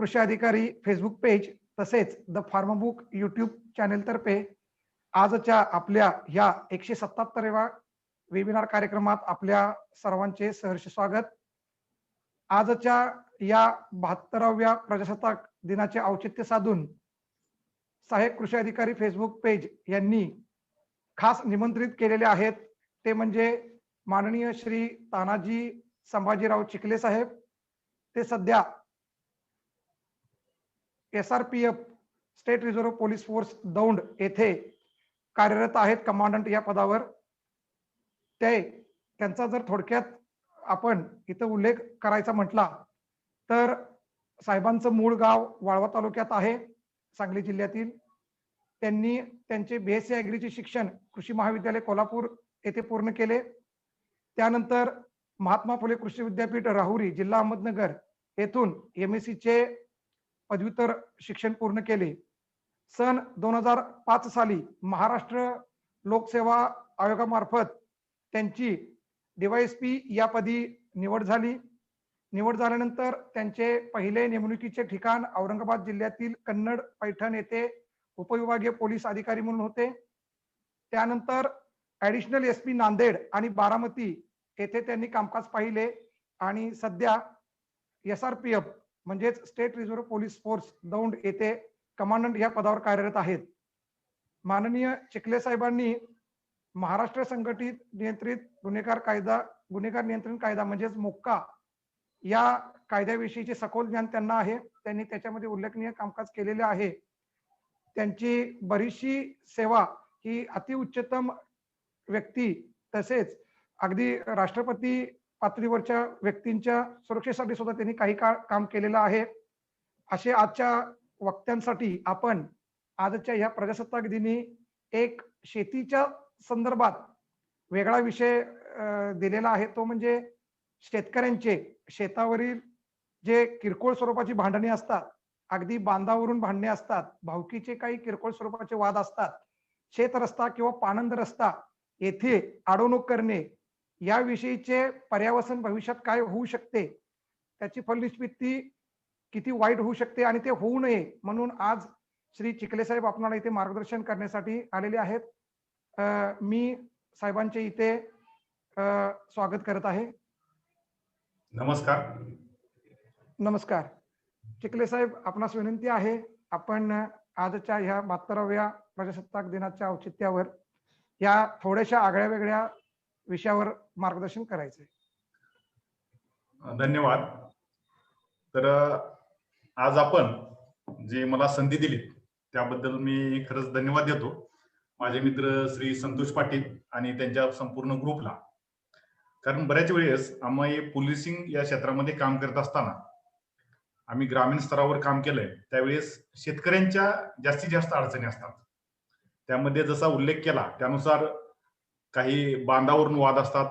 कृषी अधिकारी Facebook page तसेच द फार्मबुक यूट्यूब चॅनेल तर्फे आजच्या आपल्या ह्या 177व्या वेबिनार कार्यक्रमात आपल्या सर्वांचे सहर्ष स्वागत। आजच्या या 72व्या प्रजासत्ताक दिनाचे औचित्य साधून सहाय्यक कृषी अधिकारी फेसबुक पेज यांनी खास निमंत्रित केलेले आहेत, ते म्हणजे माननीय श्री तानाजी संभाजीराव चिखले साहेब। ते सध्या SRPF state reserve police force Daund येथे कार्यरत आहेत कमांडंट या पदावर। त्यांचा जर थोडक्यात आपण इथं उल्लेख करायचा म्हटला तर साहेबांचं मूळ गाव वाळवा तालुक्यात आहे, सांगली जिल्ह्यातील। त्यांनी त्यांचे BSc ॲग्रीचे शिक्षण कृषी महाविद्यालय कोल्हापूर येथे पूर्ण केले। त्यानंतर महात्मा फुले कृषी विद्यापीठ राहुरी जिल्हा अहमदनगर येथून MSc चे पदव्युत्तर शिक्षण पूर्ण केले। सन 2005 साली महाराष्ट्र लोकसेवा आयोगामार्फत त्यांची DYSP या पदी निवड झाली। निवड झाल्यानंतर त्यांचे पहिले नेमणुकीचे ठिकाण औरंगाबाद जिल्ह्यातील कन्नड पैठण येथे उपविभागीय पोलीस अधिकारी म्हणून होते। त्यानंतर ॲडिशनल SP नांदेड आणि बारामती येथे त्यांनी कामकाज पाहिले आणि सध्या SRPF म्हणजेच state reserve police force Daund येथे कमांडंट या पदावर कार्यरत आहेत। माननीय चिखले साहेबांनी महाराष्ट्र संघटित नियंत्रित गुन्हेगार नियंत्रण कायदा म्हणजेच मोक्का या कायद्याविषयीचे सखोल ज्ञान त्यांना आहे। त्यांनी त्याच्यामध्ये उल्लेखनीय कामकाज केलेले आहे। त्यांची बरीचशी सेवा ही अतिउच्चतम व्यक्ती तसेच अगदी राष्ट्रपती पातळीवरच्या व्यक्तींच्या सुरक्षेसाठी सुद्धा त्यांनी काही काळ काम केलेलं आहे। असे आजच्या वक्त्यांसाठी आपण आजच्या ह्या प्रजासत्ताक दिनी एक शेतीच्या संदर्भात वेगळा विषय दिलेला आहे, तो म्हणजे शेतकऱ्यांचे शेतावरील जे किरकोळ स्वरूपाची भांडणे असतात, अगदी बांधावरून भांडणे असतात, भावकीचे काही किरकोळ स्वरूपाचे वाद असतात, शेत रस्ता किंवा पाणंद रस्ता येथे अडवणूक करणे याविषयीचे पर्यावसन भविष्यात काय होऊ शकते, त्याची फलनिष्पत्ती किती वाईट होऊ शकते आणि ते होऊ नये म्हणून आज श्री चिखले साहेब आपल्याला इथे मार्गदर्शन करण्यासाठी आलेले आहेत। मी साहेबांचे इथे स्वागत करत आहे। नमस्कार। नमस्कार चिखले साहेब, आपणास विनंती आहे आपण आजच्या ह्या 72व्या प्रजासत्ताक दिनाच्या औचित्यावर या थोड्याशा आगळ्या वेगळ्या विषयावर मार्गदर्शन करायचंय। धन्यवाद। तर आज आपण जे मला संधी दिली त्याबद्दल मी खरंच धन्यवाद देतो माझे मित्र श्री संतोष पाटील आणि त्यांच्या संपूर्ण ग्रुपला। कारण बऱ्याच वेळेस आम्ही पोलिसिंग या क्षेत्रामध्ये काम करत असताना आम्ही ग्रामीण स्तरावर काम केलंय, त्यावेळेस शेतकऱ्यांच्या जास्तीत जास्त अडचणी असतात। त्यामध्ये जसा उल्लेख केला त्यानुसार काही बांधावरून वाद असतात,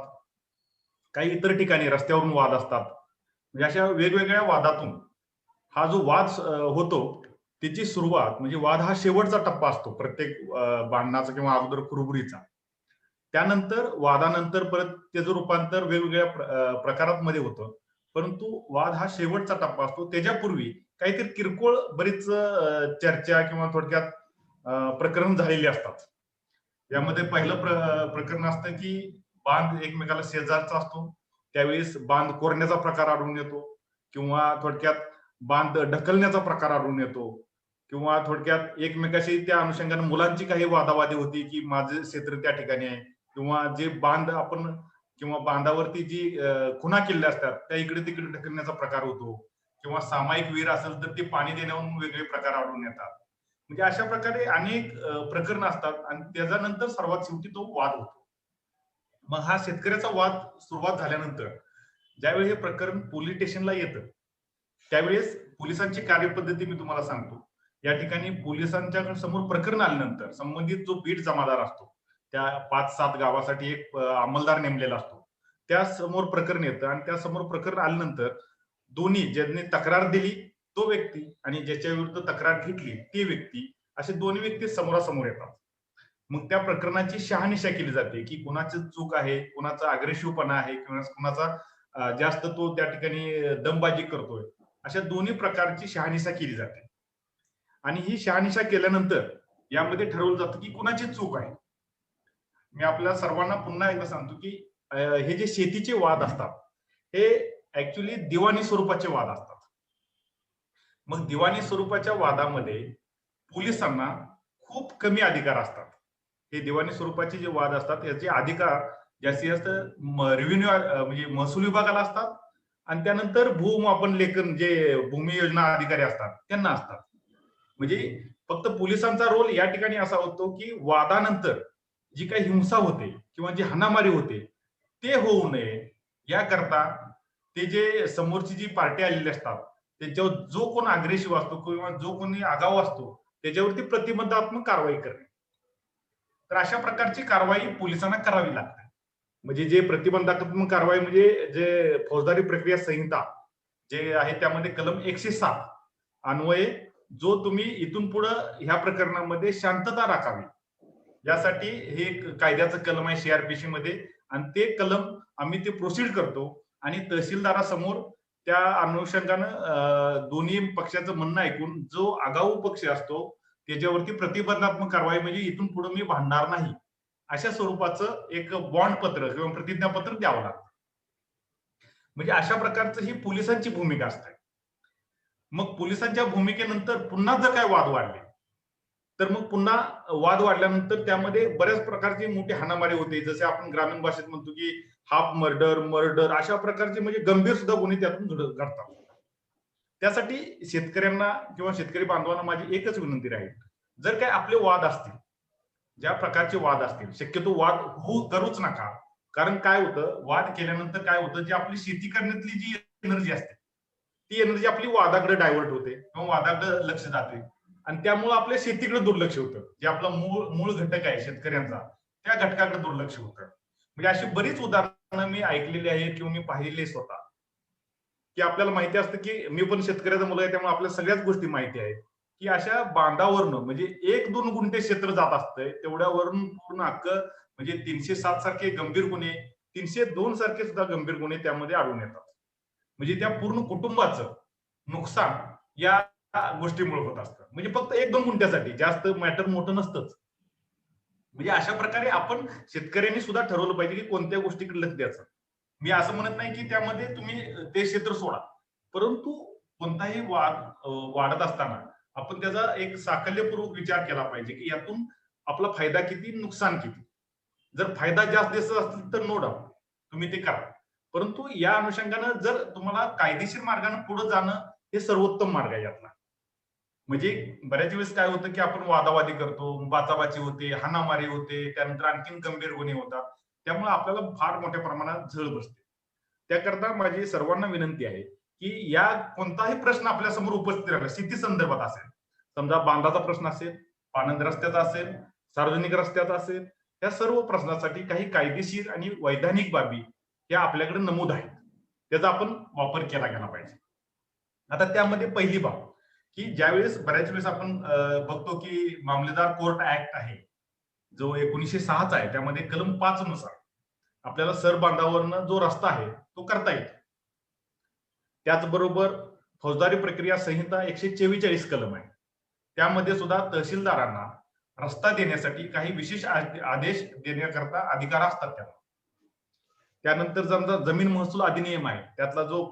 काही इतर ठिकाणी रस्त्यावरून वाद असतात। म्हणजे अशा वेगवेगळ्या वादातून हा जो वाद होतो त्याची सुरुवात म्हणजे वाद हा शेवटचा टप्पा असतो प्रत्येक भांडणाचा किंवा अगोदर कुरबुरीचा। त्यानंतर वादानंतर परत त्याचं रूपांतर वेगवेगळ्या प्रकारांमध्ये होतं, परंतु वाद हा शेवटचा टप्पा असतो। त्याच्यापूर्वी काहीतरी किरकोळ बरीच चर्चा किंवा थोडक्यात प्रकरण झालेली असतात। यामध्ये पहिलं प्रकरण असतं की बांध एकमेकाला शेजारचा असतो, त्यावेळेस बांध कोरण्याचा प्रकार आढळून येतो किंवा थोडक्यात बांध ढकलण्याचा प्रकार आढळून येतो किंवा थोडक्यात एकमेकाशी त्या अनुषंगाने मुलांची काही वादावादी होती की माझे क्षेत्र त्या ठिकाणी आहे किंवा जे बांध आपण किंवा बांधावरती जी खुणा केलेल्या असतात त्या इकडे तिकडे ढकलण्याचा प्रकार होतो किंवा सामायिक विहीर असेल तर ते पाणी देण्यावरून वेगळे प्रकार आढळून येतात। म्हणजे अशा प्रकारे अनेक प्रकरण असतात आणि त्याच्यानंतर सर्वात शेवटी तो वाद होतो। मग हा शेतकऱ्याचा वाद सुरुवात झाल्यानंतर ज्यावेळी हे प्रकरण पोलीस स्टेशनला येतं त्यावेळेस पोलिसांची कार्यपद्धती मी तुम्हाला सांगतो। या ठिकाणी पोलिसांच्या समोर प्रकरण आल्यानंतर संबंधित जो बीट जमादार असतो त्या 5-7 गावासाठी एक अंमलदार नेमलेला असतो, त्या समोर प्रकरण येतं आणि त्या समोर प्रकरण आल्यानंतर दोन्ही ज्यांनी तक्रार दिली तो व्यक्ती आणि ज्याच्या विरुद्ध तक्रार घेतली ती व्यक्ती असे दोन्ही व्यक्ती समोरासमोर येतात। मग त्या प्रकरणाची शहानिशा केली जाते की कुणाची चूक आहे, कुणाचा अग्रेसिव्हपणा आहे किंवा कुणाचा जास्त तो त्या ठिकाणी दमबाजी करतोय, अशा दोन्ही प्रकारची शहानिशा केली जाते. आणि ही शहानिशा केल्यानंतर यामध्ये ठरवलं जातं की कुणाची चूक आहे. मी आपल्या सर्वांना पुन्हा एकदा सांगतो की हे जे शेतीचे वाद असतात हे ऍक्च्युली दिवाणी स्वरूपाचे वाद असतात. मग दिवाणी स्वरूपाच्या वादामध्ये पोलिसांना खूप कमी अधिकार असतात. हे दिवाणी स्वरूपाचे जे वाद असतात याचे अधिकार जास्तीत जास्त रेव्हेन्यू म्हणजे महसूल विभागाला असतात आणि त्यानंतर भूमापन लेखन जे भूमी योजना अधिकारी असतात त्यांना असतात. म्हणजे फक्त पोलिसांचा रोल या ठिकाणी असा होतो की वादानंतर जी काही हिंसा होते किंवा जी हाणामारी होते ते होऊ नये याकरता ते जे समोरची जी पार्टी आलेली असतात त्यांच्यावर जो कोण अग्रेसिव्ह असतो किंवा जो कोणी आगाऊ असतो त्याच्यावरती प्रतिबंधात्मक कारवाई करणे. तर अशा प्रकारची कारवाई पोलिसांना करावी लागते. म्हणजे जे प्रतिबंधात्मक कारवाई म्हणजे जे फौजदारी प्रक्रिया संहिता जे आहे त्यामध्ये कलम 107 अन्वये जो तुम्ही इथून पुढे ह्या प्रकरणामध्ये शांतता राखावी यासाठी हे एक कायद्याचं कलम आहे सीआरपीसी मध्ये आणि ते कलम आम्ही ते प्रोसीड करतो आणि तहसीलदारासमोर त्या अनुषंगानं दोन्ही पक्षाचं म्हणणं ऐकून जो आगाऊ पक्ष असतो त्याच्यावरती प्रतिबंधात्मक कारवाई म्हणजे इथून पुढे मी भांडणार नाही अशा स्वरूपाचं एक बॉन्ड पत्र किंवा प्रतिज्ञापत्र द्यावं लागतं. म्हणजे अशा प्रकारचं ही पोलिसांची भूमिका असते. मग पोलिसांच्या भूमिकेनंतर पुन्हा जर काय वाद वाढले तर मग पुन्हा वाद वाढल्यानंतर त्यामध्ये बऱ्याच प्रकारची मोठी हाणामारी होते. जसे आपण ग्रामीण भाषेत म्हणतो की हाफ मर्डर अशा प्रकारचे म्हणजे गंभीर सुद्धा गुन्हे त्यातून घडतात. त्यासाठी शेतकऱ्यांना किंवा शेतकरी बांधवांना माझी एकच विनंती राहील, जर काय आपले वाद असतील, ज्या प्रकारचे वाद असतील शक्यतो वाद करूच नका. कारण काय होतं वाद केल्यानंतर काय होतं जी आपली शेती करण्यातली जी एनर्जी असते ती एनर्जी आपली वादाकडे डायव्हर्ट होते किंवा वादाकडे लक्ष जाते आणि त्यामुळे आपल्या शेतीकडे दुर्लक्ष होतं. जे आपला मूळ घटक आहे शेतकऱ्यांचा त्या घटकाकडे दुर्लक्ष होतं. म्हणजे अशी बरीच उदाहरणं मी ऐकलेली आहेत किंवा मी पाहिलेली स्वतः की आपल्याला माहिती असतं की मी पण शेतकऱ्याचा मुलगा आहे त्यामुळे आपल्याला सगळ्याच गोष्टी माहिती आहेत की अशा बांधावरनं म्हणजे 1-2 गुंठे क्षेत्र जात असतंय तेवढ्यावरून पूर्ण हक्क म्हणजे 307 सारखे गंभीर गुन्हे 302 सारखे सुद्धा गंभीर गुन्हे त्यामध्ये आढळून येतात. म्हणजे त्या पूर्ण कुटुंबाचं नुकसान या गोष्टीमुळे होत असतं. म्हणजे फक्त 1-2 गुंठ्यासाठी जास्त मॅटर मोठं नसतंच. म्हणजे अशा प्रकारे आपण शेतकऱ्यांनी सुद्धा ठरवलं पाहिजे की कोणत्या गोष्टीकडे लक्ष द्यायचं. मी असं म्हणत नाही की त्यामध्ये तुम्ही ते क्षेत्र सोडा, परंतु कोणताही वाद वाढत असताना आपण त्याचा एक साकल्यपूर्वक विचार केला पाहिजे की यातून आपला फायदा किती नुकसान किती. जर फायदा जास्त दिसत असेल तर नो डाऊट तुम्ही ते करा, परंतु या अनुषंगानं जर तुम्हाला कायदेशीर मार्गाने पुढे जाणं हे सर्वोत्तम मार्ग आहे यातला. म्हणजे बऱ्याच वेळेस काय होतं की आपण वादावादी करतो, बाचाबाची होते, हाणामारी होते, त्यानंतर आणखीन गंभीर गुन्हे होतात. त्यामुळे आपल्याला फार मोठ्या प्रमाणात झळ बसते. त्याकरता माझी सर्वांना विनंती आहे की या कोणताही प्रश्न आपल्या समोर उपस्थित राहिला शेती संदर्भात असेल, समजा बांधाचा प्रश्न असेल, पाणंद रस्त्याचा असेल, सार्वजनिक रस्त्याचा असेल, या सर्व प्रश्नासाठी काही कायदेशीर आणि वैधानिक बाबी या आपल्याकडे नमूद आहेत. त्याचा आपण वापर केला गेला पाहिजे. आता त्यामध्ये पहिली बाब की ज्यावेळेस बऱ्याच वेळेस आपण बघतो की मामलेदार कोर्ट ऍक्ट आहे जो 1906 चा आहे त्यामध्ये कलम 5 नुसार आपल्याला सर बांधावरनं जो रस्ता आहे तो करता येतो. त्याचबरोबर फौजदारी प्रक्रिया संहिता 144 कलम आहे. त्यामध्ये सुद्धा तहसीलदारांना रस्ता देण्यासाठी काही विशेष आदेश देण्याकरता अधिकार असतात त्यांना. त्यानंतर समजा जमीन महसूल अधिनियम आहे त्यातला जो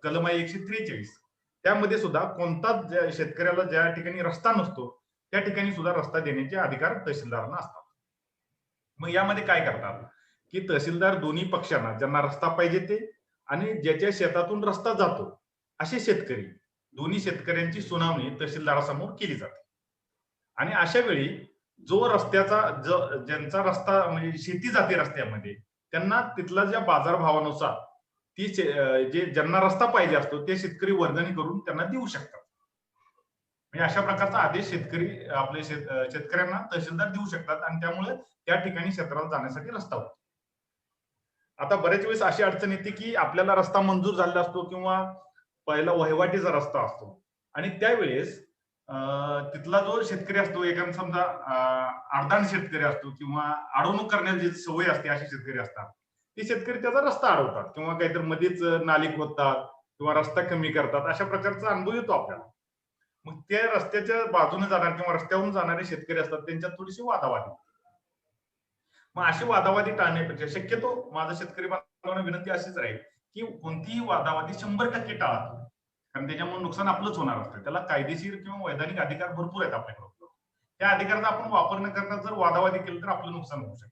कलम आहे 143 त्यामध्ये सुद्धा कोणताच शेतकऱ्याला ज्या ठिकाणी रस्ता नसतो त्या ठिकाणी सुद्धा रस्ता देण्याचे अधिकार तहसीलदारांना असतात. मग यामध्ये काय करतात की तहसीलदार दोन्ही पक्षांना ज्यांना रस्ता पाहिजे ते आणि ज्याच्या शेतातून रस्ता जातो असे शेतकरी दोन्ही शेतकऱ्यांची सुनावणी तहसीलदारासमोर केली जाते. आणि अशा वेळी जो रस्त्याचा ज्यांचा रस्ता म्हणजे शेती जाते रस्त्यामध्ये त्यांना तिथला ज्या बाजारभावानुसार ती जे ज्यांना रस्ता पाहिजे असतो ते शेतकरी वर्गणी करून त्यांना देऊ शकतात. म्हणजे अशा प्रकारचा आदेश शेतकरी आपले शेतकऱ्यांना तहसीलदार देऊ शकतात आणि त्यामुळे त्या ठिकाणी क्षेत्राला जाण्यासाठी रस्ता होतो. आता बऱ्याच वेळेस अशी अडचण येते की आपल्याला रस्ता मंजूर झालेला असतो किंवा पहिला वहिवाटीचा रस्ता असतो आणि त्यावेळेस तिथला जो शेतकरी असतो एखादा समजा अर्धांड शेतकरी असतो किंवा अडवणूक करण्याची सवय असते असे शेतकरी असतात ते शेतकरी त्याचा रस्ता अडवतात किंवा काहीतरी मध्येच नाली खोदतात किंवा रस्ता कमी करतात, अशा प्रकारचा अनुभव येतो आपल्याला. मग त्या रस्त्याच्या बाजूने जाणार किंवा रस्त्यावरून जाणारे शेतकरी असतात, त्यांच्यात थोडीशी वादावादी. मग अशी वादावादी टाळण्यापेक्षा शक्यतो माझं शेतकरी बांधवांना विनंती अशीच राहील, की कोणतीही वादावादी 100% टाळा. कारण त्याच्यामुळे नुकसान आपलंच होणार असतं. त्याला कायदेशीर किंवा वैधानिक अधिकार भरपूर आहेत आपल्याकडे. त्या अधिकाराचा आपण वापर न करता जर वादावादी केलं तर आपलं नुकसान होऊ शकतं.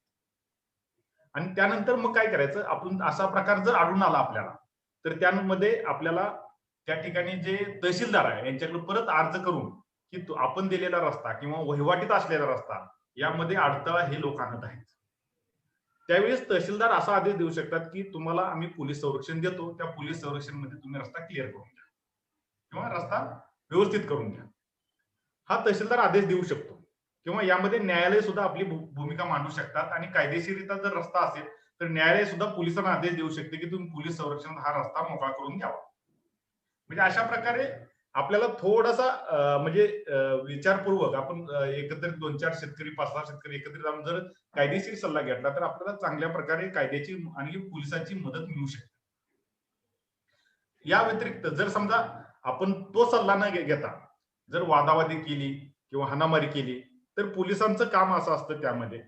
आणि त्यानंतर मग काय करायचं, आपण असा प्रकार जर आढळून आला आपल्याला, तर त्यामध्ये आपल्याला त्या ठिकाणी जे तहसीलदार आहे यांच्याकडे परत अर्ज करून, की आपण दिलेला रस्ता किंवा वहिवाटीत असलेला रस्ता यामध्ये अडथळा हे लोक आणत आहेत. त्यावेळेस तहसीलदार असा आदेश देऊ शकतात, की तुम्हाला आम्ही पोलीस संरक्षण देतो, त्या पोलीस संरक्षणमध्ये तुम्ही रस्ता क्लिअर करून घ्या किंवा रस्ता व्यवस्थित करून घ्या. हा तहसीलदार आदेश देऊ शकतो किंवा यामध्ये न्यायालय सुद्धा आपली भूमिका मांडू शकतात आणि कायदेशीरित्या जर रस्ता असेल तर न्यायालय सुद्धा पोलिसांना आदेश देऊ शकते, की तुम्ही पोलीस संरक्षणात हा रस्ता मोकळा करून द्यावा. म्हणजे अशा प्रकारे आपल्याला थोडासा म्हणजे विचारपूर्वक आपण एकत्रित 2-4 शेतकरी 5-6 शेतकरी एकत्रित आणून जर कायदेशीर सल्ला घेतला तर आपल्याला चांगल्या प्रकारे कायद्याची आणि पोलिसांची मदत मिळू शकते. या व्यतिरिक्त जर समजा आपण तो सल्ला न घेता जर वादावादी केली किंवा हाणामारी केली तर पोलिसांचं काम असं असतं त्यामध्ये,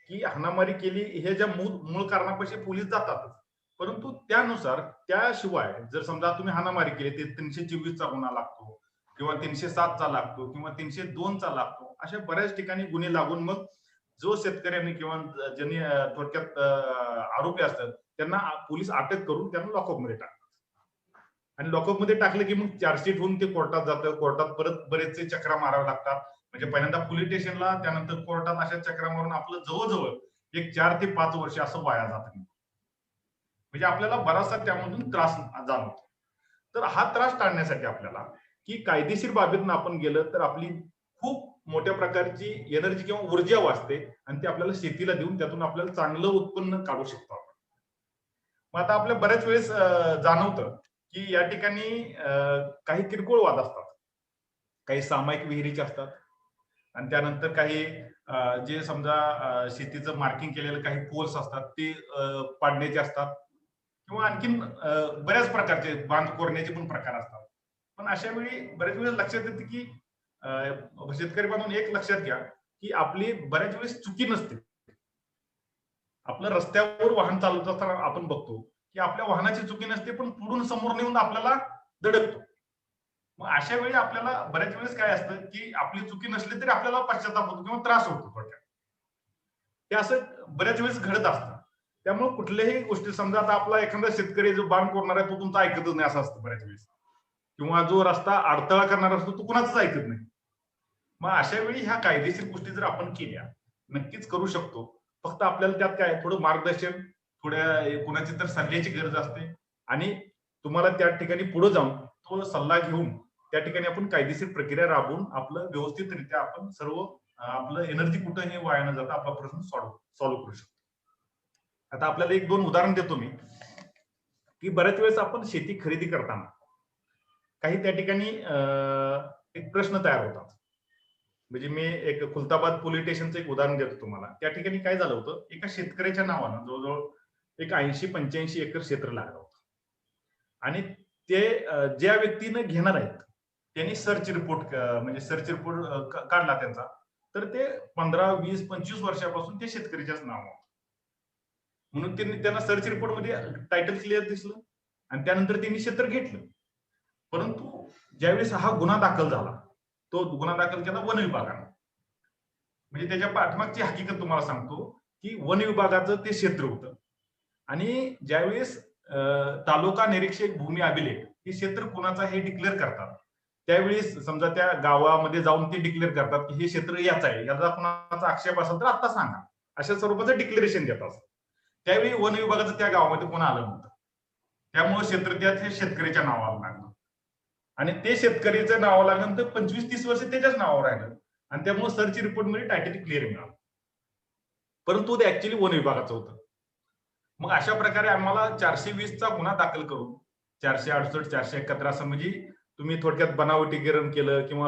की हाणामारी केली हे ज्या मूळ कारणापाशी पोलीस जातातच, परंतु त्यानुसार त्याशिवाय जर समजा तुम्ही हाणामारी केली ते 324 चा गुन्हा लागतो किंवा 307 चा लागतो किंवा 302 चा लागतो, अशा बऱ्याच ठिकाणी गुन्हे लागून मग जो शेतकऱ्यांनी किंवा ज्यांनी थोडक्यात आरोपी असतात त्यांना पोलीस अटक करून त्यांना लॉकअपमध्ये टाकतात. आणि लॉकअपमध्ये टाकलं की मग चार्जशीट होऊन ते कोर्टात जातं. कोर्टात परत बरेचसे चक्रा माराव्या लागतात. म्हणजे पहिल्यांदा पोलीस स्टेशनला, त्यानंतर कोर्टात, अशा चक्रा मारून आपलं जवळ-जवळ एक 4 ते 5 वर्ष असं वाया जातं. म्हणजे आपल्याला बराचसा त्यामधून त्रास जाणवतो. तर हा त्रास टाळण्यासाठी आपल्याला, की कायदेशीर बाबीतनं आपण गेलं तर आपली खूप मोठ्या प्रकारची एनर्जी किंवा ऊर्जा वाचते आणि ती आपल्याला शेतीला देऊन त्यातून आपल्याला चांगलं उत्पन्न काढू शकतो आपण. मग आता आपल्या बऱ्याच वेळेस जाणवतं, की या ठिकाणी काही किरकोळ वाद असतात. काही सामायिक विहिरीचे असतात आणि त्यानंतर काही जे समजा शेतीचं मार्किंग केलेलं काही पोल्स असतात ते पाडण्याचे असतात किंवा आणखीन बऱ्याच प्रकारचे बांध कोरण्याचे पण प्रकार असतात. पण अशा वेळी बऱ्याच वेळेस लक्षात येते, की शेतकरी बांधून एक लक्षात घ्या, की आपली बऱ्याच वेळेस चुकी नसते. आपलं रस्त्यावर वाहन चालवत असताना आपण बघतो, की आपल्या वाहनाची चुकी नसते, पण पुढून समोर येऊन आपल्याला धडकतो. मग अशा वेळी आपल्याला बऱ्याच वेळेस काय असतं, की आपली चुकी नसली तरी आपल्याला पश्चाताप होतो किंवा त्रास होतो थोडक्यात. ते असं बऱ्याच वेळेस घडत असतं. त्यामुळे कुठल्याही गोष्टी, समजा आता आपला एखादा शेतकरी जो बांध कोरणार आहे तो तुमचा ऐकतच नाही असं असतं बऱ्याच वेळेस, किंवा जो रस्ता अडथळा करणार असतो तो कुणाचंच ऐकत नाही. मग अशा वेळी ह्या कायदेशीर गोष्टी जर आपण केल्या, नक्कीच करू शकतो. फक्त आपल्याला त्यात काय थोडं मार्गदर्शन, थोड्या कुणाची तर सल्ल्याची गरज असते आणि तुम्हाला त्या ठिकाणी पुढे जाऊन तो सल्ला घेऊन त्या ठिकाणी आपण कायदेशीर प्रक्रिया राबवून आपलं व्यवस्थितरित्या आपण सर्व आपलं एनर्जी कुठं हे वाया न जाता आपला प्रश्न सॉल्व्ह करू शकतो. आता आपल्याला 1-2 उदाहरण देतो मी, की बऱ्याच वेळेस आपण शेती खरेदी करताना काही त्या ठिकाणी एक प्रश्न तयार होतात. म्हणजे मी एक खुलताबाद पोलीस स्टेशनचं एक उदाहरण देतो तुम्हाला. त्या ठिकाणी काय झालं होतं, एका शेतकऱ्याच्या नावानं जवळजवळ एक 80-85 एकर क्षेत्र लागलं होतं आणि ते ज्या व्यक्तीने घेणार आहेत त्यांनी सर्च रिपोर्ट म्हणजे सर्च रिपोर्ट काढला त्यांचा, तर ते 15, 20, 25 वर्षापासून ते शेतकऱ्याच्याच नावावर, म्हणून त्यांना सर्च रिपोर्ट मध्ये टायटल क्लिअर दिसलं आणि त्यानंतर त्यांनी क्षेत्र घेतलं. परंतु ज्यावेळेस हा गुन्हा दाखल झाला, तो गुन्हा दाखल केला वन विभागाने. म्हणजे त्याच्या पाठमागची हकीकत तुम्हाला सांगतो, की वन विभागाचं ते क्षेत्र होतं आणि ज्यावेळेस तालुका निरीक्षक भूमी अभिलेख हे क्षेत्र कुणाचं हे डिक्लेअर करतात, त्यावेळेस समजा त्या गावामध्ये जाऊन ते डिक्लेअर करतात, की हे क्षेत्र याचं आहे, याचा कुणाचा आक्षेप असेल तर आता सांगा, अशा स्वरूपाचं डिक्लेरेशन देतात. त्यावेळी वन विभागाचं त्या गावामध्ये कोण आलं नव्हतं, त्यामुळे क्षेत्र त्या शेतकऱ्याच्या नावावर लागलं आणि ते शेतकऱ्याचं नाव लागल्यानंतर 25-30 वर्ष त्याच्याच नावावर राहिलं आणि त्यामुळे सर्च रिपोर्ट मध्ये टायटल क्लिअर मिळालं, परंतु ते ऍक्च्युअली वन विभागाचं होतं. मग अशा प्रकारे आम्हाला 420 चा गुन्हा दाखल करून 468, 471 असं, म्हणजे तुम्ही थोडक्यात बनावटीकरण केलं किंवा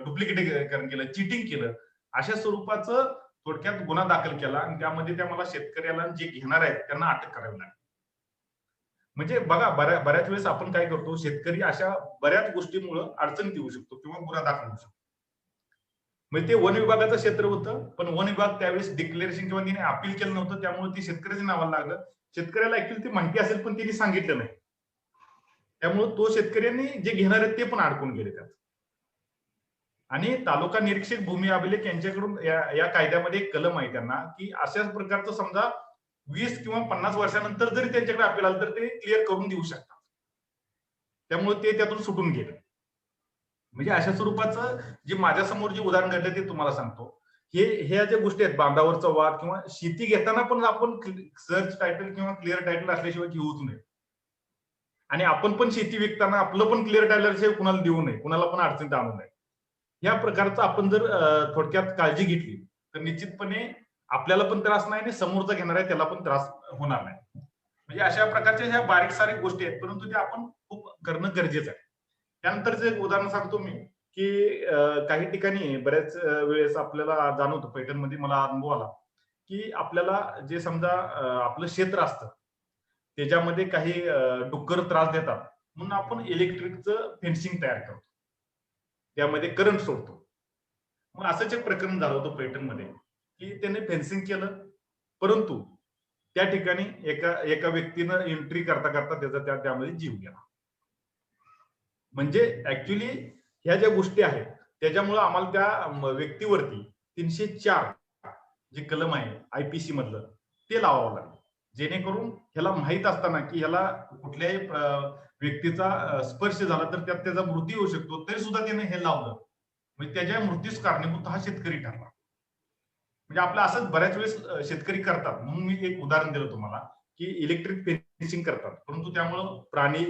डुप्लिकेटीकरण केलं, चिटिंग केलं, अशा स्वरूपाचं थोडक्यात गुन्हा दाखल केला आणि त्यामध्ये त्या मला शेतकऱ्याला जे घेणार आहेत त्यांना अटक करावी लागली. म्हणजे बघा, बऱ्याच वेळेस आपण काय करतो, शेतकरी अशा बऱ्याच गोष्टीमुळे अडचणीत येऊ शकतो किंवा गुन्हा दाखल होऊ शकतो. म्हणजे ते वन विभागाचं क्षेत्र होतं, पण वन विभाग त्यावेळेस डिक्लेरेशन किंवा तिने अपील केलं नव्हतं, त्यामुळे ती शेतकऱ्याच्या नावाला लागलं. शेतकऱ्याला ऍक्च्युअली ती माहिती असेल, पण तिने सांगितलं नाही. त्यामुळे तो शेतकऱ्यांनी जे घेणार आहेत ते पण अडकून गेले त्यात. आणि तालुका निरीक्षक भूमी अभिलेख यांच्याकडून या कायद्यामध्ये एक कलम आहे त्यांना, की अशाच प्रकारचं समजा 20 किंवा 50 वर्षानंतर जरी त्यांच्याकडे अपील आलं तर ते क्लिअर करून देऊ शकतात. त्यामुळे ते त्यातून सुटून गेले. म्हणजे अशा स्वरूपाचं जे माझ्यासमोर जे उदाहरण घडलं ते तुम्हाला सांगतो. ह्या ज्या गोष्टी आहेत, बांधावरचा वाद किंवा शेती घेताना पण आपण सर्च टायटल किंवा क्लिअर टायटल असल्याशिवाय घेऊच नये. आणि आपण पण शेती विकताना आपलं पण क्लिअर टायटल कुणाला देऊ नये, कुणाला पण अडचणीत आणू नये. या प्रकारचं आपण जर थोडक्यात काळजी घेतली तर निश्चितपणे आपल्याला पण त्रास नाही आणि समोरचा घेणार आहे त्याला पण त्रास होणार नाही. म्हणजे अशा प्रकारच्या ह्या बारीक सारीक गोष्टी आहेत, परंतु ते आपण खूप करणं गरजेचं आहे. त्यानंतरचं एक उदाहरण सांगतो मी, की काही ठिकाणी बऱ्याच वेळेस आपल्याला जाणवतं, पैठणमध्ये मला अनुभव आला, की आपल्याला जे समजा आपलं क्षेत्र असतं त्याच्यामध्ये काही डुक्कर त्रास देतात म्हणून आपण इलेक्ट्रिकचं फेन्सिंग तयार करतो, त्यामध्ये करंट सोडतो. मग असंच एक प्रकरण झालं होतं पैठणमध्ये, की त्याने फेन्सिंग केलं, परंतु त्या ठिकाणी एका व्यक्तीनं एंट्री करता करता त्याचा त्यामध्ये जीव गेला. म्हणजे ऍक्च्युली ह्या ज्या गोष्टी आहेत त्याच्यामुळे आम्हाला त्या व्यक्तीवरती 304 जे कलम आहे आयपीसी मधलं ते लावावं लागलं, जेणेकरून ह्याला माहित असताना की ह्याला कुठल्याही व्यक्तीचा स्पर्श झाला तर त्यात त्याचा मृत्यू होऊ शकतो, तरी सुद्धा त्याने हे लावलं. म्हणजे त्याच्या मृत्यूस कारणीभूत हा शेतकरी ठरला. म्हणजे आपलं असंच बऱ्याच वेळेस शेतकरी करतात. म्हणून मी एक उदाहरण दिलं तुम्हाला, की इलेक्ट्रिक फेन्सिंग करतात, परंतु त्यामुळं प्राणी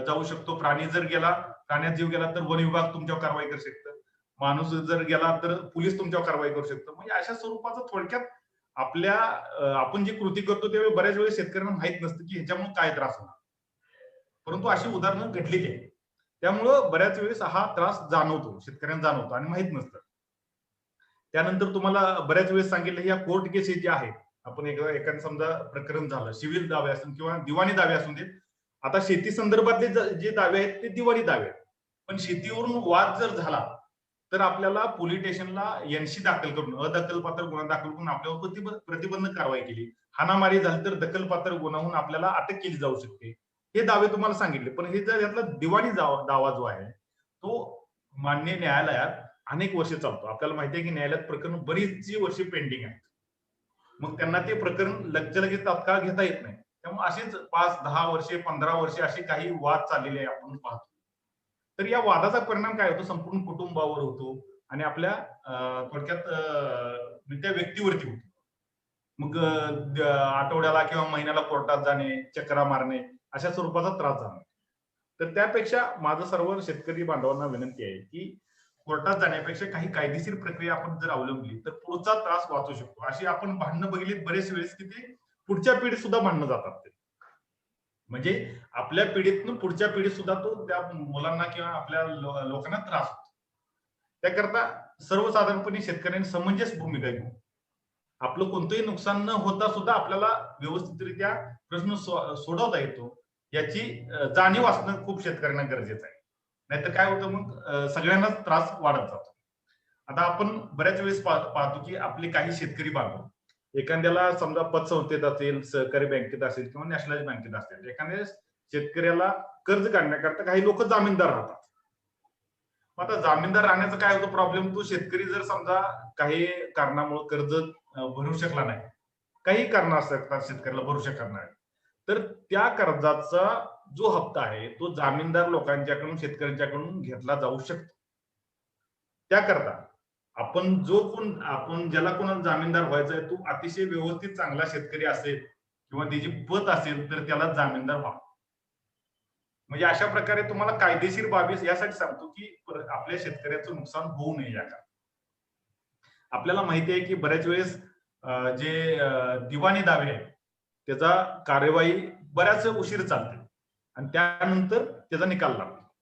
जाऊ शकतो. प्राणी जर गेला, प्राण्यात जीव गेला तर वन विभाग तुमच्यावर कारवाई करू शकतं. माणूस जर गेला तर पोलीस तुमच्यावर कारवाई करू शकतो. म्हणजे अशा स्वरूपाचं थोडक्यात आपल्या आपण जी कृती करतो त्यावेळी बऱ्याच वेळेस शेतकऱ्यांना माहित नसतं की ह्याच्यामुळे काय त्रास होणार, परंतु अशी उदाहरणं घडली आहे. त्यामुळं बऱ्याच वेळेस हा त्रास जाणवतो, शेतकऱ्यांना जाणवतो आणि माहित नसतं. त्यानंतर तुम्हाला बऱ्याच वेळेस सांगितलं, या कोर्ट केसेस ज्या आहेत, आपण एखादं समजा प्रकरण झालं, सिव्हिल दावे असून किंवा दिवाणी दावे असून देत. आता शेती संदर्भातले जे दावे आहेत ते दिवाणी दावे आहेत, पण शेतीवरून वाद जर झाला तर आपल्याला पोलीस स्टेशनला एनसी दाखल करून, अदखलपात्र गुन्हा दाखल करून आपल्यावर प्रतिबंधक कारवाई केली. हाणामारी झाली तर दखलपात्र गुन्हा होऊन आपल्याला अटक केली जाऊ शकते. हे दावे तुम्हाला सांगितले, पण हे जर यातला दिवाणी दावा जो आहे तो मान्य न्यायालयात अनेक वर्ष चालतो. आपल्याला माहिती आहे की न्यायालयात प्रकरण बरीच वर्षे पेंडिंग आहेत. मग त्यांना ते प्रकरण लगेच तात्काळ घेता येत नाही. त्यामुळे असेच 5-10 वर्षे 15 वर्षे असे काही वाद चाललेले आपण पाहतो. तर या वादाचा परिणाम काय होतो, संपूर्ण कुटुंबावर होतो आणि आपल्या थोडक्यात त्या व्यक्तीवरती होतो. मग आठवड्याला किंवा महिन्याला कोर्टात जाणे, चक्रा मारणे अशा स्वरूपाचा त्रास झाला. तर त्यापेक्षा माझं सर्व शेतकरी बांधवांना विनंती आहे की कोर्टात जाण्यापेक्षा काही कायदेशीर प्रक्रिया आपण जर अवलंबली तर पुढचा त्रास वाचू शकतो. अशी आपण भांडणं बघितली बरेच वेळेस की ते पुढच्या पिढीत सुद्धा भांडणं जातात. ते म्हणजे आपल्या पिढीतून पुढच्या पिढीत सुद्धा तो त्या मुलांना किंवा आपल्या लोकांना त्रास होतो. त्याकरता सर्वसाधारणपणे शेतकऱ्यांनी समंजस भूमिका घेऊन आपलं कोणतंही नुकसान न होता सुद्धा आपल्याला व्यवस्थितरित्या प्रश्न सोडवता येतो याची जाणीव असणं खूप शेतकऱ्यांना गरजेचं आहे. नाहीतर काय होतं, मग सगळ्यांनाच त्रास वाढत जातो. आता आपण बऱ्याच वेळेस पाहतो की आपले काही शेतकरी बांधव एखाद्याला समजा पतसंस्थेत असेल, सहकारी बँकेत असेल किंवा नॅशनलाइज बँकेत असेल, एखाद्या शेतकऱ्याला कर्ज काढण्याकरता काही लोक जामीनदार राहतात. आता जामीनदार राहण्याचा काय होतो प्रॉब्लेम, तो शेतकरी जर समजा काही कारणामुळे कर्ज भरू शकला नाही, काही कारण असतात शेतकऱ्याला भरू शकणार नाही, तर त्या कर्जाचा जो हप्ता आहे तो जामीनदार लोकांच्याकडून शेतकऱ्यांच्याकडून घेतला जाऊ शकतो. त्याकरता आपण ज्याला कोणाला जामीनदार व्हायचा आहे तो अतिशय व्यवस्थित चांगला शेतकरी असेल किंवा त्याची पत असेल तर त्याला जामीनदार व्हा. म्हणजे अशा प्रकारे तुम्हाला कायदेशीर बाबी यासाठी सांगतो की आपल्या शेतकऱ्याचं नुकसान होऊ नये. या आपल्याला माहिती आहे की बऱ्याच वेळेस जे दिवाणी दावे आहेत त्याचा कार्यवाही बऱ्याच उशीर चालते आणि त्यानंतर त्याचा निकाल लागतो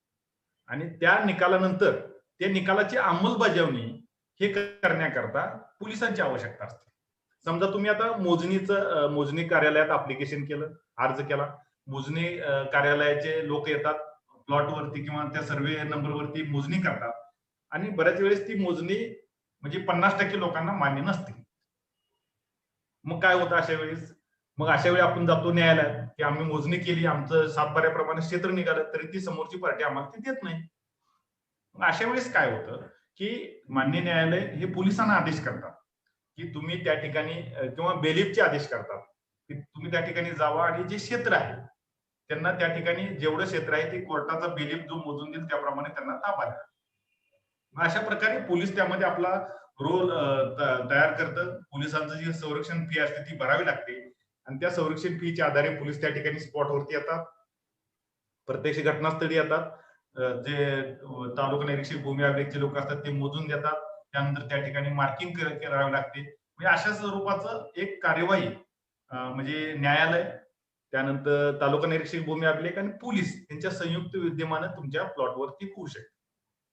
आणि त्या निकालानंतर त्या निकालाची अंमलबजावणी हे करण्याकरता पोलिसांची आवश्यकता असते. समजा तुम्ही आता मोजणी कार्यालयात अप्लिकेशन केलं, अर्ज केला, मोजणी कार्यालयाचे लोक येतात प्लॉट वरती किंवा त्या सर्वे नंबर वरती मोजणी करतात आणि बऱ्याच वेळेस ती मोजणी म्हणजे 50% लोकांना मान्य नसते. मग काय होतं अशा वेळेस? मग अशा वेळी आपण जातो न्यायालयात की आम्ही मोजणी केली, आमचं सातबाऱ्याप्रमाणे क्षेत्र निघालं, तरी ती समोरची पार्टी आम्हाला ती देत नाही. मग अशा वेळेस काय होतं की मान्य न्यायालय हे पोलिसांना आदेश करतात की तुम्ही त्या ठिकाणी किंवा बेलीफचे आदेश करतात की तुम्ही त्या ठिकाणी जावा आणि जे क्षेत्र आहे त्यांना त्या ठिकाणी जेवढं क्षेत्र आहे ते कोर्टाचा बेलीफ जो मोजून देईल त्याप्रमाणे त्यांना ताबा द्या. मग अशा प्रकारे पोलीस त्यामध्ये आपला रोल तयार करतं. पोलिसांचं जी संरक्षण फी असते ती भरावी लागते आणि त्या संरक्षण फीच्या आधारे पोलीस त्या ठिकाणी स्पॉटवरती येतात, प्रत्यक्ष घटनास्थळी येतात. जे तालुका निरीक्षक भूमी अभिलेखचे लोक असतात ते मोजून देतात. त्यानंतर त्या ठिकाणी मार्किंग करावी लागते. म्हणजे अशा स्वरूपाचं एक कार्यवाही म्हणजे न्यायालय, त्यानंतर तालुका निरीक्षक भूमी अभिलेख आणि पोलीस यांच्या संयुक्त विद्यमानं तुमच्या प्लॉटवरती होऊ शकते.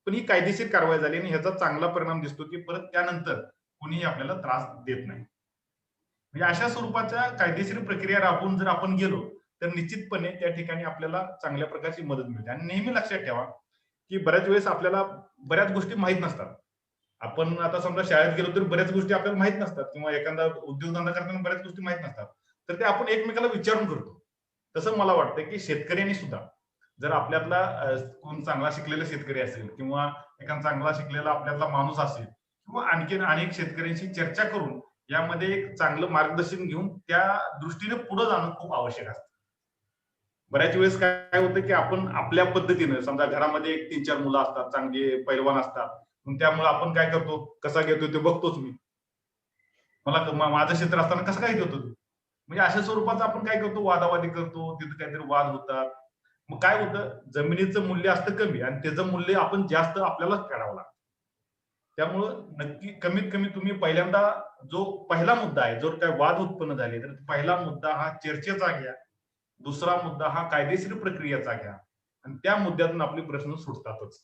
पण ही कायदेशीर कारवाई झाली आणि ह्याचा चांगला परिणाम दिसतो की परत त्यानंतर कोणीही आपल्याला त्रास देत नाही. म्हणजे अशा स्वरूपाच्या कायदेशीर प्रक्रिया राबवून जर आपण गेलो तर निश्चितपणे त्या ठिकाणी आपल्याला चांगल्या प्रकारची मदत मिळते. आणि नेहमी लक्षात ठेवा की बऱ्याच वेळेस आपल्याला बऱ्याच गोष्टी माहीत नसतात. आपण आता समजा शाळेत गेलो तर बऱ्याच गोष्टी आपल्याला माहीत नसतात किंवा एखादा उद्योगधंदा करताना बऱ्याच गोष्टी माहीत नसतात. तर ते आपण एकमेकाला विचारून करतो. तसं मला वाटतं की शेतकऱ्यांनी सुद्धा जर आपल्यातला कोण चांगला शिकलेला शेतकरी असेल किंवा एखादा चांगला शिकलेला आपल्यातला माणूस असेल किंवा आणखीन अनेक शेतकऱ्यांशी चर्चा करून यामध्ये एक चांगलं मार्गदर्शन घेऊन त्या दृष्टीने पुढे जाणं खूप आवश्यक असतं. बऱ्याच वेळेस काय होतं की आपण आपल्या पद्धतीनं समजा घरामध्ये एक 3-4 मुलं असतात, चांगले पैलवान असतात. मग त्यामुळे आपण काय करतो, कसा घेतो ते बघतोच मी. माझं क्षेत्र असताना कसं काय घेतो तू? म्हणजे अशा स्वरूपाचं आपण काय करतो, वादावादी करतो, तिथं काहीतरी वाद होतात. मग काय होतं, जमिनीचं मूल्य असतं कमी आणि त्याचं मूल्य आपण जास्त आपल्यालाच काढावं लागतं. त्यामुळं नक्की कमीत कमी तुम्ही पहिल्यांदा जो पहिला मुद्दा आहे, जो काही वाद उत्पन्न झाले, तर पहिला मुद्दा हा चर्चेचा घ्या. दुसरा मुद्दा हा कायदेशीर प्रक्रियेचा घ्या आणि त्या मुद्द्यातून आपले प्रश्न सुटतातच.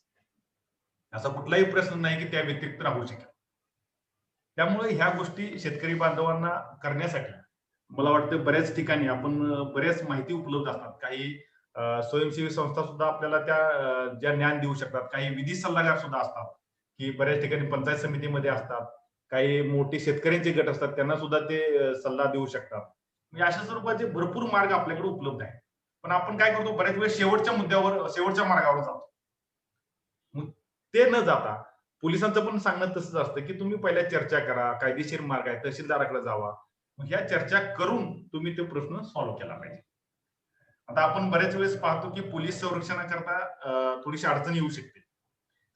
असा कुठलाही प्रश्न नाही की त्या व्यतिरिक्त राहू शकेल. त्यामुळे ह्या गोष्टी शेतकरी बांधवांना करण्यासाठी मला वाटतं बऱ्याच ठिकाणी आपण बऱ्याच माहिती उपलब्ध असतात. काही स्वयंसेवी संस्था सुद्धा आपल्याला त्या ज्या ज्ञान देऊ शकतात. काही विधी सल्लागार सुद्धा असतात, की बऱ्याच ठिकाणी पंचायत समितीमध्ये असतात. काही मोठे शेतकऱ्यांचे गट असतात, त्यांना सुद्धा ते सल्ला देऊ शकतात. म्हणजे अशा स्वरूपाचे भरपूर मार्ग आपल्याकडे उपलब्ध आहेत. पण आपण काय करतो, बऱ्याच वेळेस शेवटच्या मुद्द्यावर, शेवटच्या मार्गावर जातो. मग ते न जाता पोलिसांचं पण सांगणं तसंच असतं, की तुम्ही पहिल्या चर्चा करा, कायदेशीर मार्ग आहे, तहसीलदाराकडे जावा. मग ह्या चर्चा करून तुम्ही ते प्रश्न सॉल्व्ह केला पाहिजे. आता आपण बऱ्याच वेळेस पाहतो, की पोलीस संरक्षणाकरता थोडीशी अडचण येऊ शकते.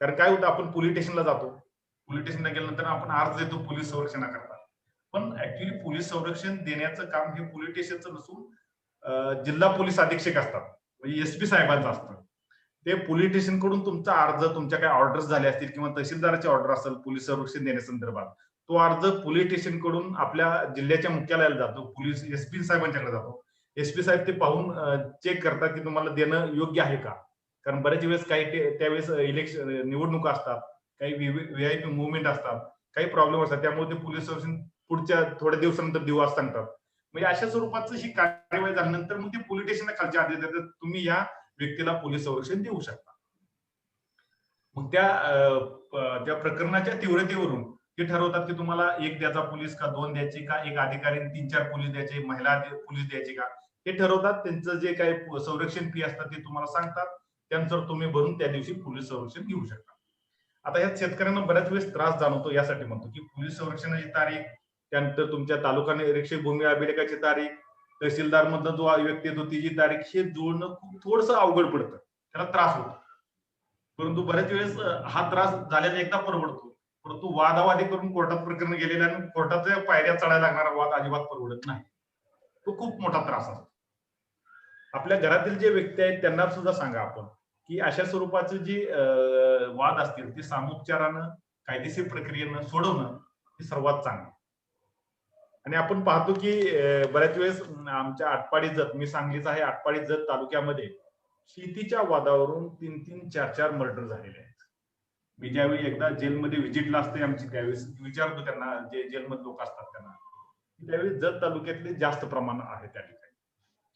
कारण काय होतं, आपण पोलीस स्टेशनला जातो. पोलीस स्टेशनला गेल्यानंतर आपण अर्ज देतो पोलीस संरक्षणाकरता. पण ऍक्च्युअली पोलीस संरक्षण देण्याचं काम हे पोलीस स्टेशनचं नसून जिल्हा पोलीस अधीक्षक असतात, म्हणजे एसपी साहेबांचं असतं. ते पोलीस स्टेशन कडून तुमचा अर्ज, तुमच्या काही ऑर्डर्स झाल्या असतील किंवा तहसीलदाराची ऑर्डर असेल पोलीस संरक्षण देण्यासंदर्भात, तो अर्ज पोलीस स्टेशन कडून आपल्या जिल्ह्याच्या मुख्यालयाला जातो, पोलीस एसपी साहेबांच्याकडे जातो. एसपी साहेब ते पाहून चेक करतात की तुम्हाला देणं योग्य आहे का. कारण बऱ्याच वेळेस काही त्यावेळेस इलेक्शन निवडणुका असतात, काही व्हीआयपी मुवमेंट असतात, काही प्रॉब्लेम असतात. त्यामुळे ते पोलीस संरक्षण पुढच्या थोड्या दिवसानंतर देऊ असं सांगतात. म्हणजे अशा स्वरूपाचं ही कार्यवाही झाल्यानंतर मग ते पोलीस स्टेशनला खालचे आदेश देतात, तुम्ही या व्यक्तीला पोलीस संरक्षण देऊ शकता. मग त्या प्रकरणाच्या तीव्रतेवरून ते ठरवतात की तुम्हाला 1 द्यायचा पोलीस का 2 द्यायचे का एक अधिकारी 3-4 पोलीस द्यायचे, महिला पोलीस द्यायचे का, हे ठरवतात. त्यांचं जे काही संरक्षण फी असतात ते तुम्हाला सांगतात. त्यानुसार तुम्ही भरून त्या दिवशी पोलीस संरक्षण घेऊ शकता. आता ह्यात शेतकऱ्यांना बऱ्याच वेळेस त्रास जाणवतो. यासाठी म्हणतो की पोलीस संरक्षणाची तारीख, त्यानंतर तुमच्या तालुका निरीक्षक भूमी अभिलेखाची तारीख, तहसीलदार मधनं जो व्यक्ती येतो तिची तारीख, हे जुळणं खूप थोडंसं अवघड पडतं, त्याला त्रास होतो. परंतु बऱ्याच वेळेस हा त्रास झाल्याने एकदा परवडतो. परंतु वादावादी करून कोर्टात प्रकरण गेलेल्या आणि कोर्टाच्या पायऱ्या चढायला लागणारा वाद अजिबात परवडत नाही. तो खूप मोठा त्रास असतो. आपल्या घरातील जे व्यक्ती आहेत त्यांना सुद्धा सांगा आपण, की अशा स्वरूपाचे जे वाद असतील ते सामोपचारानं, कायदेशीर प्रक्रियेनं सोडवणं हे सर्वात चांगलं. आणि आपण पाहतो की बऱ्याच वेळेस आमच्या आटपाडी जत, मी सांगलीचा आहे, आटपाडी जत तालुक्यामध्ये शेतीच्या वादावरून 3-3, 4-4 मर्डर झालेले आहेत. मी ज्यावेळी एकदा जेलमध्ये व्हिजिटला असते आमची, त्यावेळेस विचारतो त्यांना, जे जेलमध्ये लोक असतात त्यांना, त्यावेळी जत तालुक्यातले जास्त प्रमाण आहे त्या ठिकाणी.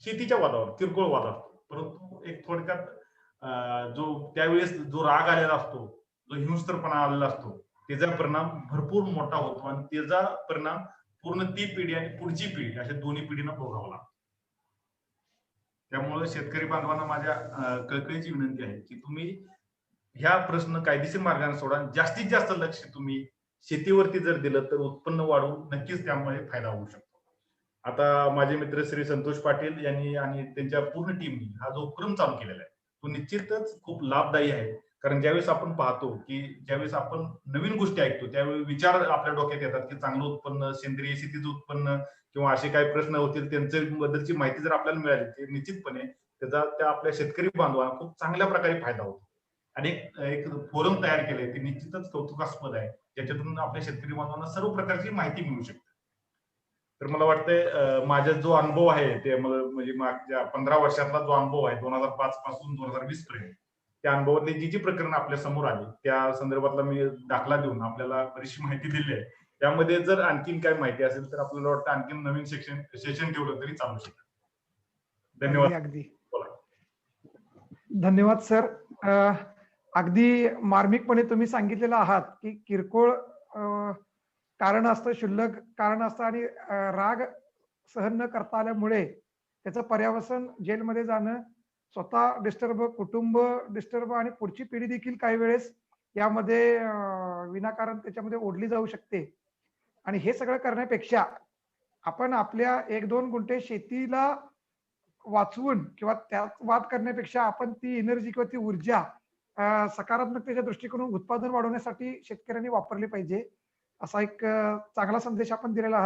शेतीच्या वादावर, किरकोळ वाद असतो. परंतु एक थोडक्यात जो त्यावेळेस जो राग आलेला असतो, जो हिंस्त्रपणा आलेला असतो, त्याचा परिणाम भरपूर मोठा होतो आणि त्याचा परिणाम पूर्ण ती पिढी आणि पुढची पिढी अशा दोन्ही पिढींना भोगावा लागतो. त्यामुळे शेतकरी बांधवांना माझ्या कळकळीची विनंती आहे, की तुम्ही ह्या प्रश्न कायदेशीर मार्गाने सोडा. जास्तीत जास्त लक्ष तुम्ही शेतीवरती जर दिलं तर उत्पन्न वाढवून नक्कीच त्यामुळे फायदा होऊ शकतो. आता माझे मित्र श्री संतोष पाटील यांनी आणि त्यांच्या पूर्ण टीमनी हा जो उपक्रम चालू केलेला आहे, तो निश्चितच खूप लाभदायी आहे. कारण ज्यावेळेस आपण पाहतो, की ज्यावेळेस आपण नवीन गोष्टी ऐकतो, त्यावेळी विचार आपल्या डोक्यात येतात, की चांगलं उत्पन्न, सेंद्रिय शेतीचं उत्पन्न किंवा असे काही प्रश्न होतील त्यांच्या बद्दलची माहिती जर आपल्याला मिळाली, तर निश्चितपणे त्याचा त्या आपल्या शेतकरी बांधवांना खूप चांगल्या प्रकारे फायदा होतो. आणि एक फोरम तयार केले ते निश्चितच कौतुकास्पद आहे, ज्याच्यातून आपल्या शेतकरी बांधवांना सर्व प्रकारची माहिती मिळू शकते. तर मला वाटतंय माझा जो अनुभव आहे ते म्हणजे मागच्या 15 वर्षातला जो अनुभव आहे 2005 पासून 2020 पर्यंत, त्या अनुभवातली जी जी प्रकरणं आपल्या समोर आली त्या संदर्भातला मी दाखला देऊन आपल्याला बरीचशी माहिती दिली आहे. त्यामध्ये जर आणखीन काय माहिती असेल तर आपल्याला वाटतं आणखीन नवीन सेशन ठेवलं तरी चालू शकेल. धन्यवाद. अगदी बोला. धन्यवाद सर. अगदी मार्मिकपणे तुम्ही सांगितलेलं आहात की किरकोळ कारण असतं, क्षुल्लक कारण असतं आणि राग सहन न करता आल्यामुळे त्याचं पर्यावसन जेलमध्ये जाणं, स्वतः डिस्टर्ब, कुटुंब डिस्टर्ब आणि पुढची पिढी देखील काही वेळेस यामध्ये विनाकारण त्याच्यामध्ये ओढली जाऊ शकते. आणि हे सगळं करण्यापेक्षा आपण आपल्या 1-2 गुंठे शेतीला वाचवून किंवा त्यात वाद करण्यापेक्षा आपण ती एनर्जी किंवा ती ऊर्जा सकारात्मकतेच्या दृष्टिकोनातून उत्पादन वाढवण्यासाठी शेतकऱ्यांनी वापरली पाहिजे. असा एक चांगला संदेश आपण दिलेला आहात.